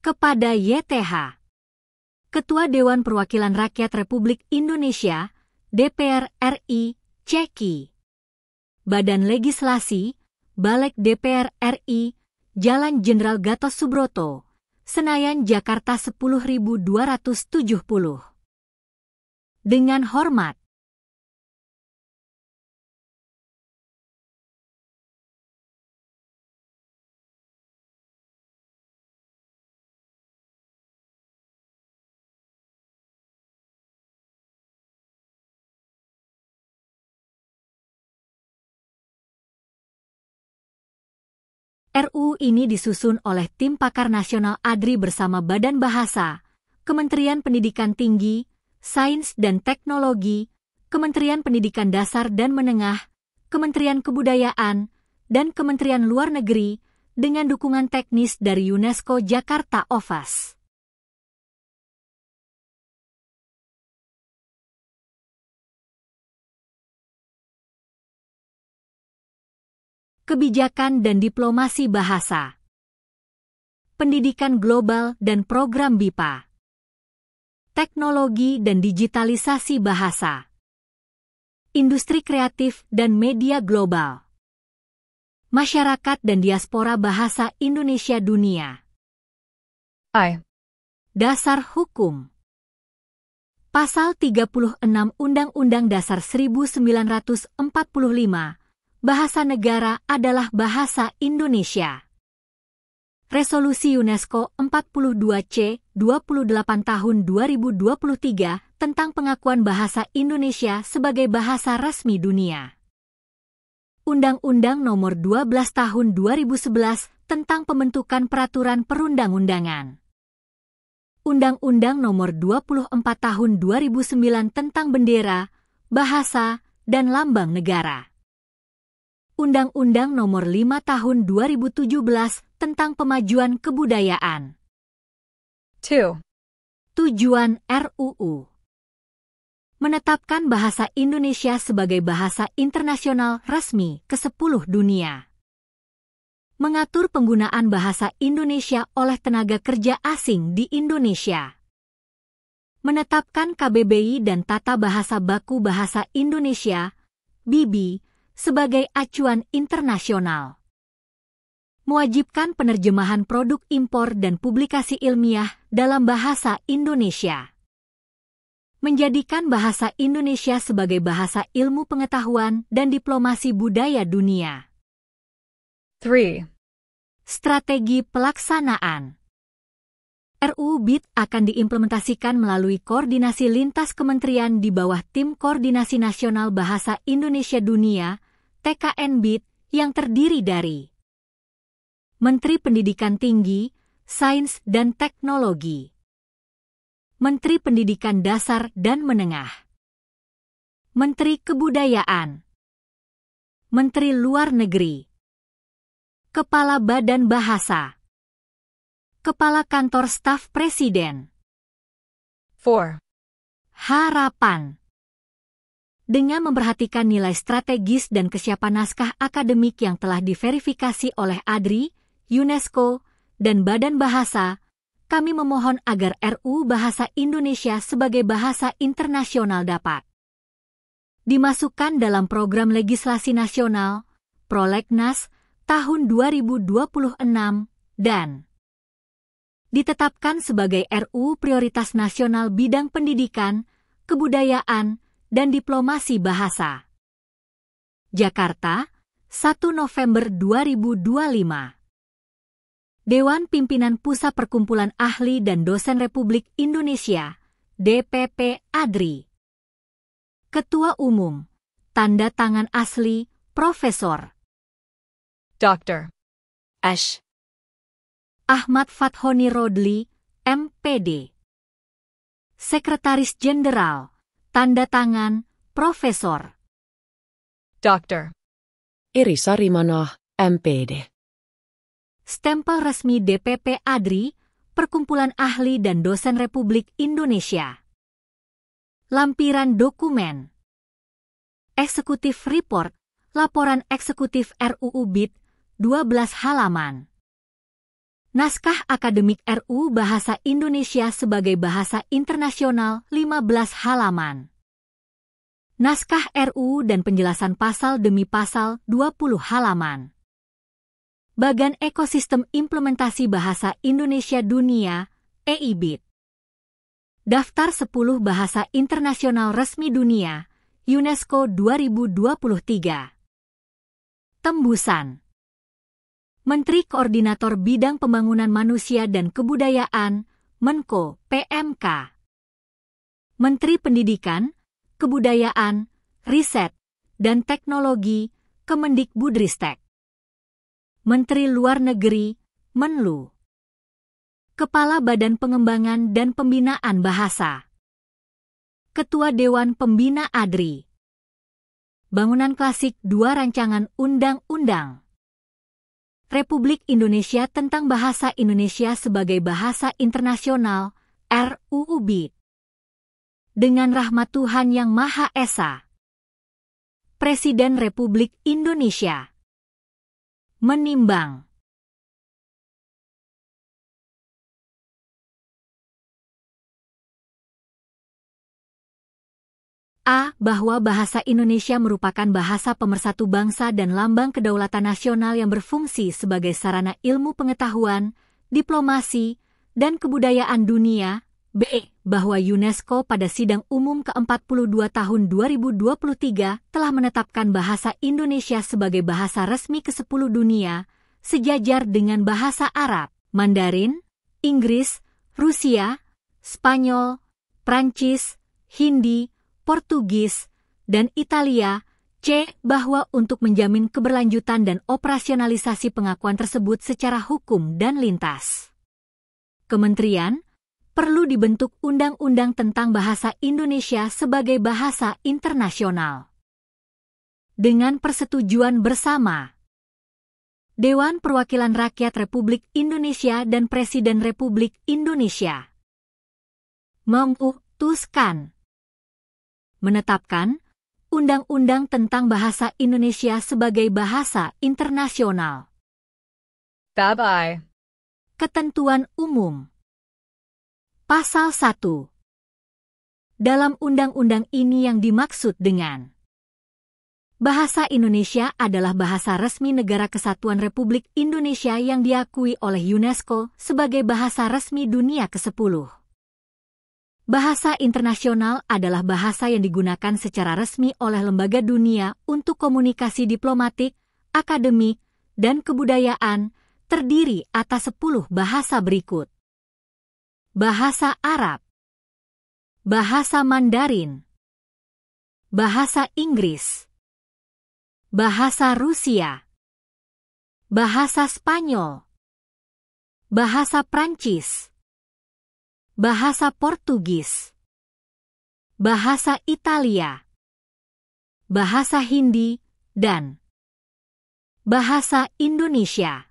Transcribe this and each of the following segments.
Kepada YTH, Ketua Dewan Perwakilan Rakyat Republik Indonesia, DPR RI, Ceki. Badan Legislasi, Balek DPR RI, Jalan Jenderal Gatot Subroto, Senayan, Jakarta 10.270. Dengan hormat. RUU ini disusun oleh Tim Pakar Nasional ADRI bersama Badan Bahasa, Kementerian Pendidikan Tinggi, Sains dan Teknologi, Kementerian Pendidikan Dasar dan Menengah, Kementerian Kebudayaan, dan Kementerian Luar Negeri dengan dukungan teknis dari UNESCO Jakarta OVAS. Kebijakan dan Diplomasi Bahasa, Pendidikan Global dan Program BIPA, Teknologi dan Digitalisasi Bahasa, Industri Kreatif dan Media Global, Masyarakat dan Diaspora Bahasa Indonesia Dunia. Dasar Hukum. Pasal 36 Undang-Undang Dasar 1945, Bahasa negara adalah bahasa Indonesia. Resolusi UNESCO 42C 28 tahun 2023 tentang pengakuan bahasa Indonesia sebagai bahasa resmi dunia. Undang-Undang Nomor 12 Tahun 2011 tentang pembentukan peraturan perundang-undangan. Undang-Undang Nomor 24 Tahun 2009 tentang bendera, bahasa, dan lambang negara. Undang-Undang Nomor 5 Tahun 2017 tentang Pemajuan Kebudayaan. 2. Tujuan RUU: menetapkan bahasa Indonesia sebagai bahasa internasional resmi ke-10 dunia. Mengatur penggunaan bahasa Indonesia oleh tenaga kerja asing di Indonesia. Menetapkan KBBI dan Tata Bahasa Baku Bahasa Indonesia, BIBI, sebagai acuan internasional. Mewajibkan penerjemahan produk impor dan publikasi ilmiah dalam bahasa Indonesia. Menjadikan bahasa Indonesia sebagai bahasa ilmu pengetahuan dan diplomasi budaya dunia. 3. Strategi pelaksanaan. RUU BIT akan diimplementasikan melalui koordinasi lintas kementerian di bawah Tim Koordinasi Nasional Bahasa Indonesia Dunia, TKN BIT, yang terdiri dari Menteri Pendidikan Tinggi, Sains dan Teknologi, Menteri Pendidikan Dasar dan Menengah, Menteri Kebudayaan, Menteri Luar Negeri, Kepala Badan Bahasa, Kepala Kantor Staf Presiden. 4. Harapan. Dengan memperhatikan nilai strategis dan kesiapan naskah akademik yang telah diverifikasi oleh ADRI, UNESCO, dan Badan Bahasa, kami memohon agar RUU Bahasa Indonesia sebagai bahasa internasional dapat dimasukkan dalam program legislasi nasional, Prolegnas, tahun 2026, dan ditetapkan sebagai RUU Prioritas Nasional Bidang Pendidikan, Kebudayaan, dan Diplomasi Bahasa. Jakarta, 1 November 2025. Dewan Pimpinan Pusat Perkumpulan Ahli dan Dosen Republik Indonesia, DPP ADRI. Ketua Umum, tanda tangan asli, Profesor Dr. Ash. Ahmad Fathoni Rodli, MPD. Sekretaris Jenderal, tanda tangan, Profesor Dr. Irisa Rimanoh, MPD. Stempel resmi DPP ADRI, Perkumpulan Ahli dan Dosen Republik Indonesia. Lampiran dokumen. Eksekutif Report, Laporan Eksekutif RUU BIT, 12 halaman. Naskah Akademik RU Bahasa Indonesia sebagai Bahasa Internasional 15 halaman. Naskah RU dan penjelasan pasal demi pasal 20 halaman. Bagan Ekosistem Implementasi Bahasa Indonesia Dunia, EIBID. Daftar 10 Bahasa Internasional Resmi Dunia, UNESCO 2023. Tembusan. Menteri Koordinator Bidang Pembangunan Manusia dan Kebudayaan, Menko, PMK. Menteri Pendidikan, Kebudayaan, Riset, dan Teknologi, Kemendikbudristek. Menteri Luar Negeri, Menlu. Kepala Badan Pengembangan dan Pembinaan Bahasa. Ketua Dewan Pembina ADRI. Bangunan Klasik 2 Rancangan Undang-Undang Republik Indonesia tentang Bahasa Indonesia sebagai Bahasa Internasional, RUU BID. Dengan rahmat Tuhan Yang Maha Esa. Presiden Republik Indonesia. Menimbang. A. Bahwa bahasa Indonesia merupakan bahasa pemersatu bangsa dan lambang kedaulatan nasional yang berfungsi sebagai sarana ilmu pengetahuan, diplomasi, dan kebudayaan dunia. B. Bahwa UNESCO pada Sidang Umum ke-42 tahun 2023 telah menetapkan bahasa Indonesia sebagai bahasa resmi ke-10 dunia, sejajar dengan bahasa Arab, Mandarin, Inggris, Rusia, Spanyol, Prancis, Hindi, Portugis, dan Italia. C. Bahwa untuk menjamin keberlanjutan dan operasionalisasi pengakuan tersebut secara hukum dan lintas, Kementerian perlu dibentuk undang-undang tentang bahasa Indonesia sebagai bahasa internasional. Dengan persetujuan bersama Dewan Perwakilan Rakyat Republik Indonesia dan Presiden Republik Indonesia. Memutuskan menetapkan Undang-Undang tentang Bahasa Indonesia sebagai Bahasa Internasional. Bab I. Ketentuan Umum. Pasal 1. Dalam undang-undang ini yang dimaksud dengan bahasa Indonesia adalah bahasa resmi Negara Kesatuan Republik Indonesia yang diakui oleh UNESCO sebagai bahasa resmi dunia ke-10. Bahasa internasional adalah bahasa yang digunakan secara resmi oleh lembaga dunia untuk komunikasi diplomatik, akademik, dan kebudayaan, terdiri atas 10 bahasa berikut. Bahasa Arab, Bahasa Mandarin, Bahasa Inggris, Bahasa Rusia, Bahasa Spanyol, Bahasa Prancis, Bahasa Portugis, Bahasa Italia, Bahasa Hindi, dan Bahasa Indonesia.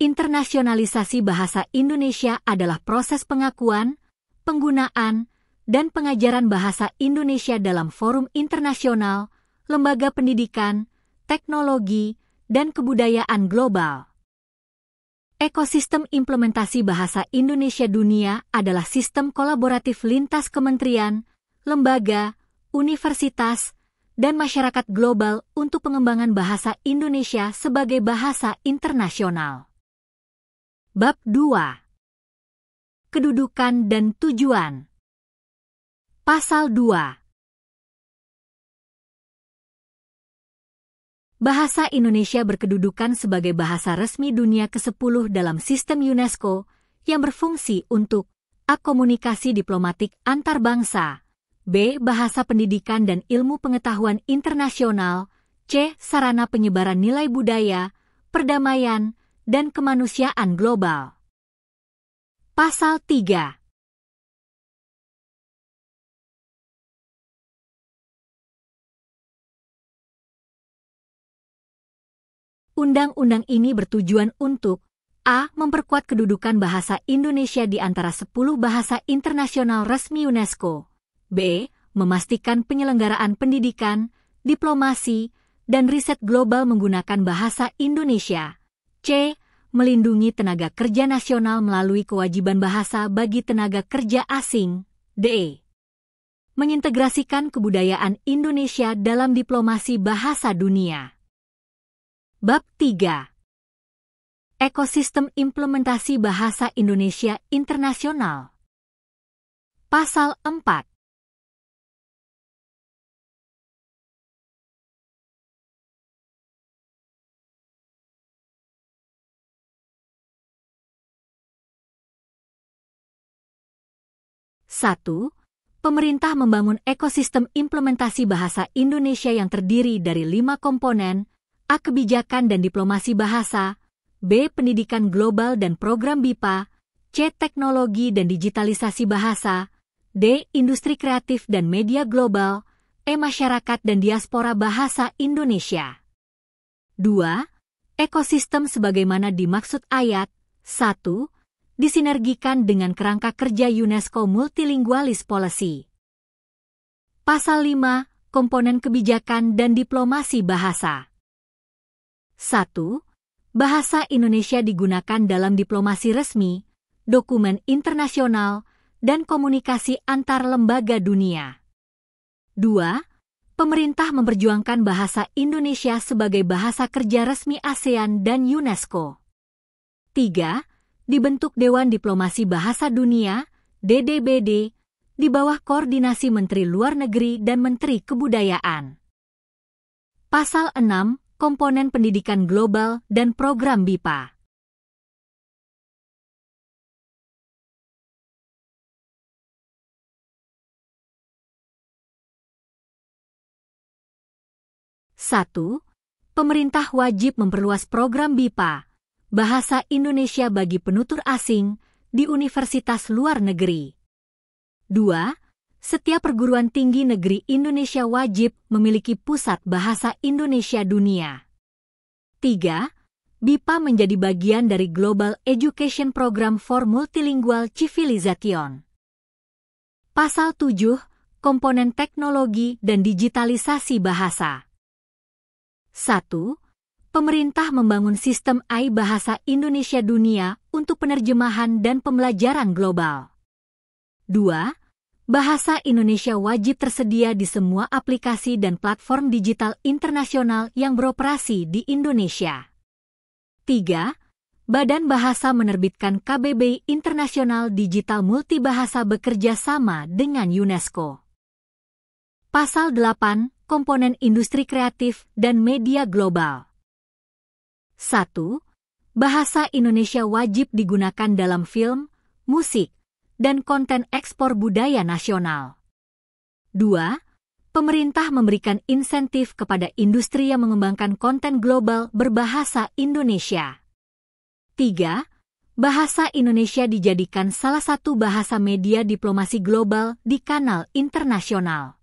Internasionalisasi bahasa Indonesia adalah proses pengakuan, penggunaan, dan pengajaran bahasa Indonesia dalam forum internasional, lembaga pendidikan, teknologi, dan kebudayaan global. Ekosistem implementasi bahasa Indonesia dunia adalah sistem kolaboratif lintas kementerian, lembaga, universitas, dan masyarakat global untuk pengembangan bahasa Indonesia sebagai bahasa internasional. Bab 2. Kedudukan dan tujuan. Pasal 2. Bahasa Indonesia berkedudukan sebagai bahasa resmi dunia ke-10 dalam sistem UNESCO yang berfungsi untuk A. Komunikasi diplomatik antar bangsa, B. Bahasa pendidikan dan ilmu pengetahuan internasional, C. Sarana penyebaran nilai budaya, perdamaian, dan kemanusiaan global. Pasal 3. Undang-undang ini bertujuan untuk A. Memperkuat kedudukan bahasa Indonesia di antara 10 bahasa internasional resmi UNESCO. B. Memastikan penyelenggaraan pendidikan, diplomasi, dan riset global menggunakan bahasa Indonesia. C. Melindungi tenaga kerja nasional melalui kewajiban bahasa bagi tenaga kerja asing. D. Mengintegrasikan kebudayaan Indonesia dalam diplomasi bahasa dunia. Bab 3. Ekosistem implementasi bahasa Indonesia internasional. Pasal 4. Satu. Pemerintah membangun ekosistem implementasi bahasa Indonesia yang terdiri dari 5 komponen: A. Kebijakan dan diplomasi bahasa, B. Pendidikan global dan program BIPA, C. Teknologi dan digitalisasi bahasa, D. Industri kreatif dan media global, E. Masyarakat dan diaspora bahasa Indonesia. 2. Ekosistem sebagaimana dimaksud ayat 1. Disinergikan dengan kerangka kerja UNESCO Multilingualis Policy. Pasal 5. Komponen kebijakan dan diplomasi bahasa. 1. Bahasa Indonesia digunakan dalam diplomasi resmi, dokumen internasional, dan komunikasi antar lembaga dunia. 2. Pemerintah memperjuangkan bahasa Indonesia sebagai bahasa kerja resmi ASEAN dan UNESCO. 3. Dibentuk Dewan Diplomasi Bahasa Dunia, DDBD, di bawah koordinasi Menteri Luar Negeri dan Menteri Kebudayaan. Pasal 6. Komponen pendidikan global dan program BIPA. Satu. Pemerintah wajib memperluas program BIPA, Bahasa Indonesia bagi penutur asing, di universitas luar negeri. 2. Setiap perguruan tinggi negeri Indonesia wajib memiliki pusat bahasa Indonesia dunia. 3. BIPA menjadi bagian dari Global Education Program for Multilingual Civilization. Pasal 7. Komponen teknologi dan digitalisasi bahasa. 1. Pemerintah membangun sistem AI Bahasa Indonesia Dunia untuk penerjemahan dan pembelajaran global. 2. Bahasa Indonesia wajib tersedia di semua aplikasi dan platform digital internasional yang beroperasi di Indonesia. 3. Badan Bahasa menerbitkan KBBI Internasional Digital Multibahasa bekerja sama dengan UNESCO. Pasal 8. Komponen industri kreatif dan media global. 1. Bahasa Indonesia wajib digunakan dalam film, musik, dan konten ekspor budaya nasional. 2. Pemerintah memberikan insentif kepada industri yang mengembangkan konten global berbahasa Indonesia. 3. Bahasa Indonesia dijadikan salah satu bahasa media diplomasi global di kanal internasional.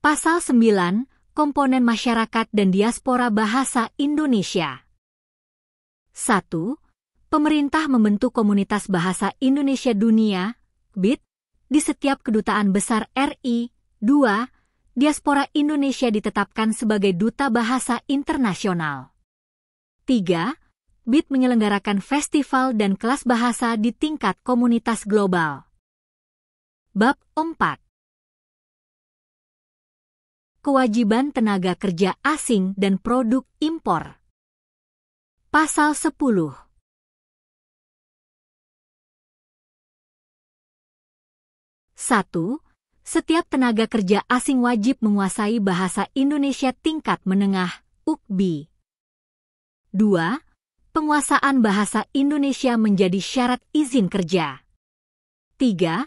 Pasal 9. Komponen masyarakat dan diaspora bahasa Indonesia. 1. Pemerintah membentuk Komunitas Bahasa Indonesia Dunia, KBID, di setiap kedutaan besar RI. 2. Diaspora Indonesia ditetapkan sebagai duta bahasa internasional. 3. BID menyelenggarakan festival dan kelas bahasa di tingkat komunitas global. Bab 4. Kewajiban tenaga kerja asing dan produk impor. Pasal 10. 1. Setiap tenaga kerja asing wajib menguasai bahasa Indonesia tingkat menengah, UKBI. 2. Penguasaan bahasa Indonesia menjadi syarat izin kerja. 3.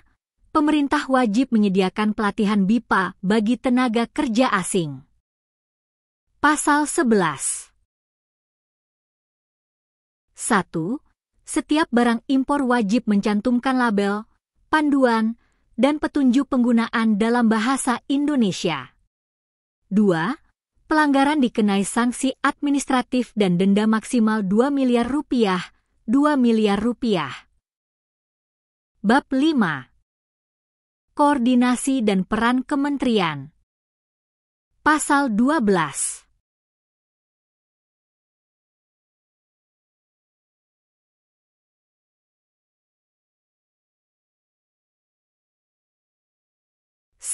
Pemerintah wajib menyediakan pelatihan BIPA bagi tenaga kerja asing. Pasal 11. 1. Setiap barang impor wajib mencantumkan label, panduan, dan petunjuk penggunaan dalam bahasa Indonesia. 2. Pelanggaran dikenai sanksi administratif dan denda maksimal Rp2 miliar. Rp2 miliar. Bab 5. Koordinasi dan peran kementerian. Pasal 12.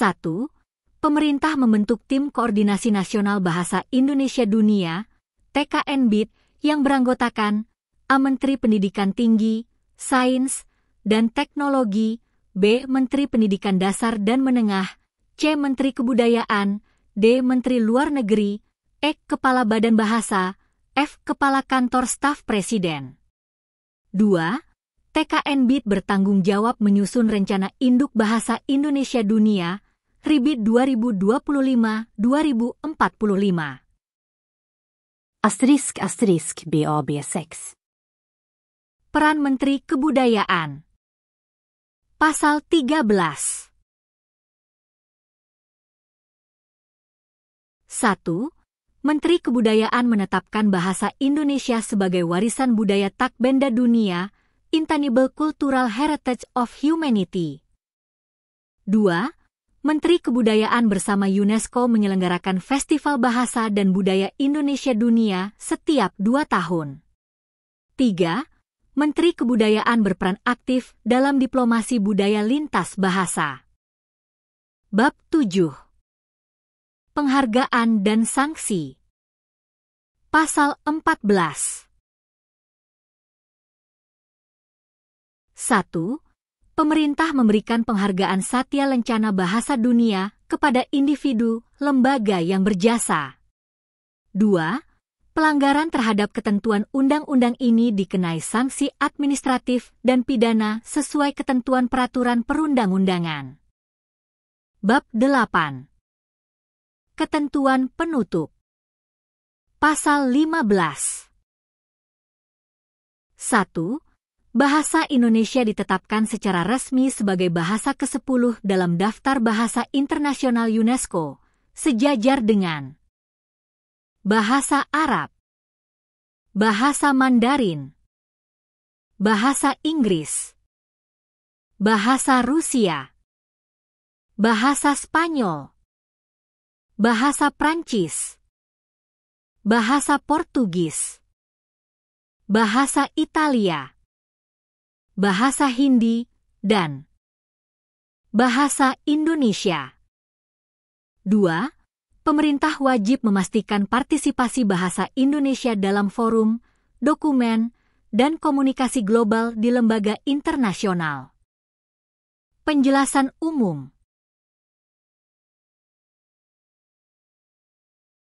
1. Pemerintah membentuk Tim Koordinasi Nasional Bahasa Indonesia Dunia, TKNBID, yang beranggotakan A. Menteri Pendidikan Tinggi, Sains, dan Teknologi, B. Menteri Pendidikan Dasar dan Menengah, C. Menteri Kebudayaan, D. Menteri Luar Negeri, E. Kepala Badan Bahasa, F. Kepala Kantor Staf Presiden. 2. TKNBID bertanggung jawab menyusun Rencana Induk Bahasa Indonesia Dunia, RIBID 2025-2045. BAB6. Peran Menteri Kebudayaan. Pasal 13. 1. Menteri Kebudayaan menetapkan bahasa Indonesia sebagai warisan budaya tak benda dunia, Intangible Cultural Heritage of Humanity. 2. Menteri Kebudayaan bersama UNESCO menyelenggarakan Festival Bahasa dan Budaya Indonesia Dunia setiap 2 tahun. 3. Menteri Kebudayaan berperan aktif dalam diplomasi budaya lintas bahasa. Bab 7. Penghargaan dan sanksi. Pasal 14. 1. Pemerintah memberikan penghargaan Satya Lencana Bahasa Dunia kepada individu, lembaga yang berjasa. 2. Pelanggaran terhadap ketentuan undang-undang ini dikenai sanksi administratif dan pidana sesuai ketentuan peraturan perundang-undangan. Bab 8. Ketentuan penutup. Pasal 15. 1. Bahasa Indonesia ditetapkan secara resmi sebagai bahasa ke-10 dalam Daftar Bahasa Internasional UNESCO, sejajar dengan Bahasa Arab, Bahasa Mandarin, Bahasa Inggris, Bahasa Rusia, Bahasa Spanyol, Bahasa Prancis, Bahasa Portugis, Bahasa Italia, Bahasa Hindi, dan Bahasa Indonesia. 2. Pemerintah wajib memastikan partisipasi bahasa Indonesia dalam forum, dokumen, dan komunikasi global di lembaga internasional. Penjelasan umum.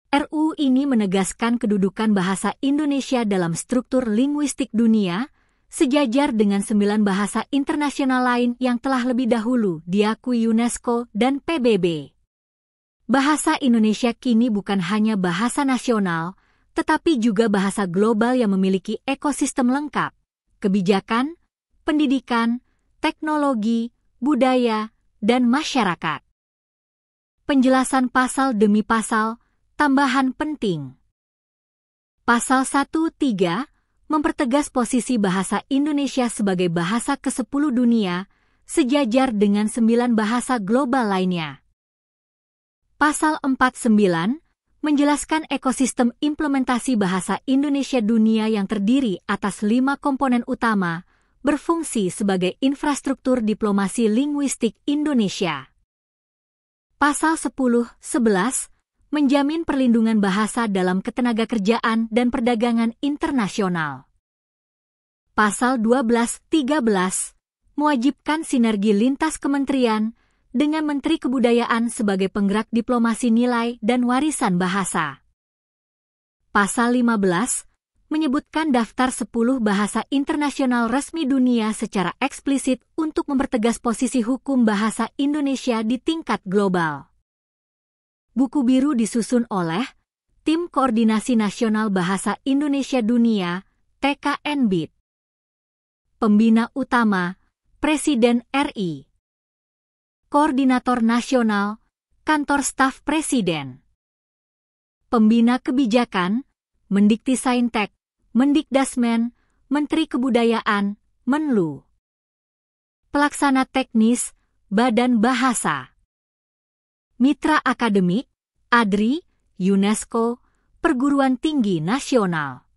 RUU ini menegaskan kedudukan bahasa Indonesia dalam struktur linguistik dunia, sejajar dengan 9 bahasa internasional lain yang telah lebih dahulu diakui UNESCO dan PBB. Bahasa Indonesia kini bukan hanya bahasa nasional, tetapi juga bahasa global yang memiliki ekosistem lengkap, kebijakan, pendidikan, teknologi, budaya, dan masyarakat. Penjelasan pasal demi pasal, tambahan penting. Pasal 1.3 mempertegas posisi bahasa Indonesia sebagai bahasa ke-10 dunia, sejajar dengan 9 bahasa global lainnya. Pasal 49 menjelaskan ekosistem implementasi bahasa Indonesia dunia yang terdiri atas 5 komponen utama, berfungsi sebagai infrastruktur diplomasi linguistik Indonesia. Pasal 10-11 menjamin perlindungan bahasa dalam ketenagakerjaan dan perdagangan internasional. Pasal 12-13 mewajibkan sinergi lintas kementerian dengan Menteri Kebudayaan sebagai penggerak diplomasi nilai dan warisan bahasa. Pasal 15 menyebutkan daftar 10 bahasa internasional resmi dunia secara eksplisit untuk mempertegas posisi hukum bahasa Indonesia di tingkat global. Buku biru disusun oleh Tim Koordinasi Nasional Bahasa Indonesia Dunia, TKNBID. Pembina utama, Presiden RI. Koordinator Nasional, Kantor Staf Presiden. Pembina Kebijakan, Mendiktisaintek, Mendikdasmen, Menteri Kebudayaan, Menlu. Pelaksana Teknis, Badan Bahasa. Mitra Akademik, ADRI, UNESCO, Perguruan Tinggi Nasional.